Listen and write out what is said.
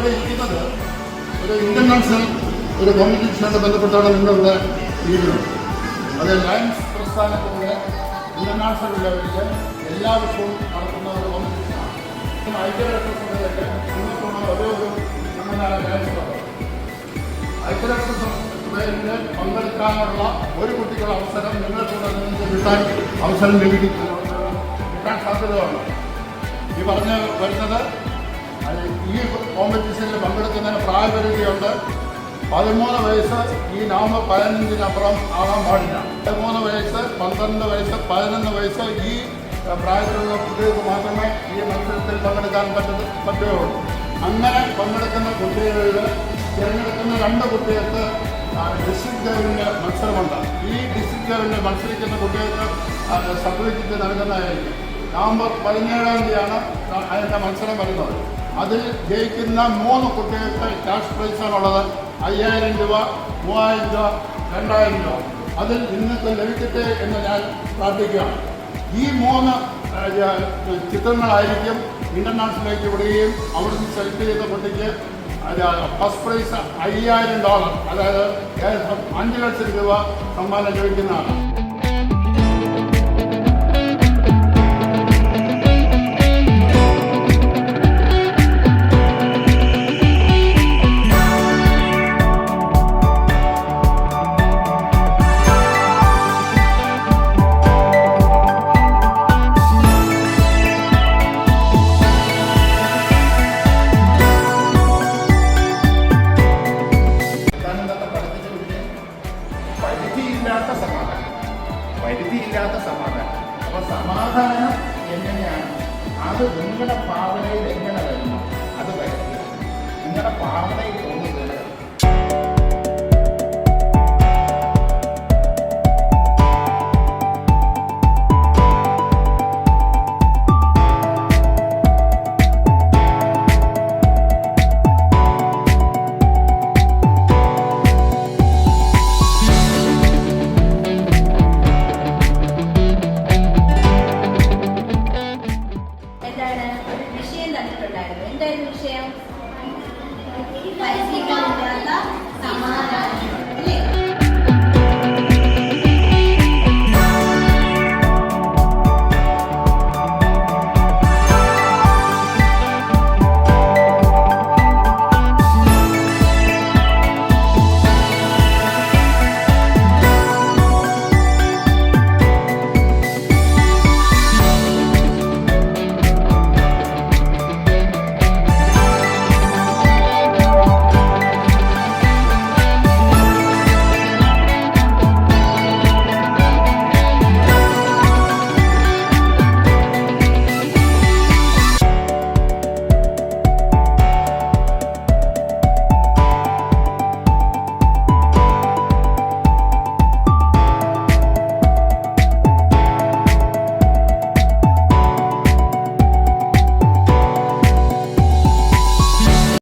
ഇവിടെ ഇരിക്കുന്നത് ഒരു ഇന്റർനാഷണൽ ഒരു കോമ്പറ്റീഷനുമായി ബന്ധപ്പെട്ടാണ് നിങ്ങളുടെ ഇരിക്കുന്നത്. അത് ലയൺസ് പ്രസ്ഥാനത്തിൻ്റെ ഇന്റർനാഷണൽ ലെവലിൽ എല്ലാ വർഷവും നടത്തുന്ന ഒരു കോമ്പറ്റീഷനാണ്. ഐക്യരാഷ്ട്രസഭയിലൊക്കെ നിങ്ങൾക്കുള്ള ഒരേ ഒരു സംഘടന ലയൺസ് ക്ലബ്ബ്. ഐക്യരാഷ്ട്രസഭയിൽ പങ്കെടുക്കാനുള്ള ഒരു കുട്ടികളുടെ അവസരം നിങ്ങൾക്കുള്ള നിങ്ങൾക്ക് കിട്ടാൻ അവസരം കിട്ടാൻ സാധ്യതയുണ്ട്. ഈ പറഞ്ഞു വരുന്നത് ഈ കോമ്പറ്റീഷനിൽ പങ്കെടുക്കുന്നതിന് പ്രായപരിധിയുണ്ട്. 13 വയസ്സ് ഈ നവംബർ 15-നപ്പുറം ആകാൻ പാടില്ല. 13 വയസ്സ്, 12 വയസ്സ്, 11 വയസ്സ് ഈ പ്രായത്തിലുള്ള കുട്ടികൾക്ക് മാത്രമേ ഈ മത്സരത്തിൽ പങ്കെടുക്കാൻ പറ്റുകയുള്ളൂ. അങ്ങനെ പങ്കെടുക്കുന്ന കുട്ടികളിൽ തിരഞ്ഞെടുക്കുന്ന 2 കുട്ടികൾക്ക് ഡിസ്ട്രിക്ട് ലെവലിൻ്റെ മത്സരമുണ്ട്. ഈ ഡിസ്ട്രിക്ട് ലെവലിൽ മത്സരിക്കുന്ന കുട്ടികൾക്ക് സർട്ടിഫിക്കറ്റ് നൽകുന്നതായിരിക്കും. നവംബർ 17-ാം തീയതിയാണ് അതിൻ്റെ മത്സരം വരുന്നത്. അതിൽ ജയിക്കുന്ന 3 കുട്ടികൾക്ക് ക്യാഷ് പ്രൈസാണുള്ളത്. 5000 രൂപ, 3000 രൂപ, 2000 രൂപ. അതിൽ നിങ്ങൾക്ക് ലഭിക്കട്ടെ എന്ന് ഞാൻ പ്രാർത്ഥിക്കുകയാണ്. ഈ 3 ചിത്രങ്ങളായിരിക്കും ഇന്റർനാഷണലിലേക്ക് വിടുകയും അവിടുന്ന് സെലക്ട് ചെയ്ത കുട്ടിക്ക് ഫസ്റ്റ് പ്രൈസ് $5000, അതായത് 5 ലക്ഷം രൂപ സമ്മാനം ലഭിക്കുന്നതാണ്.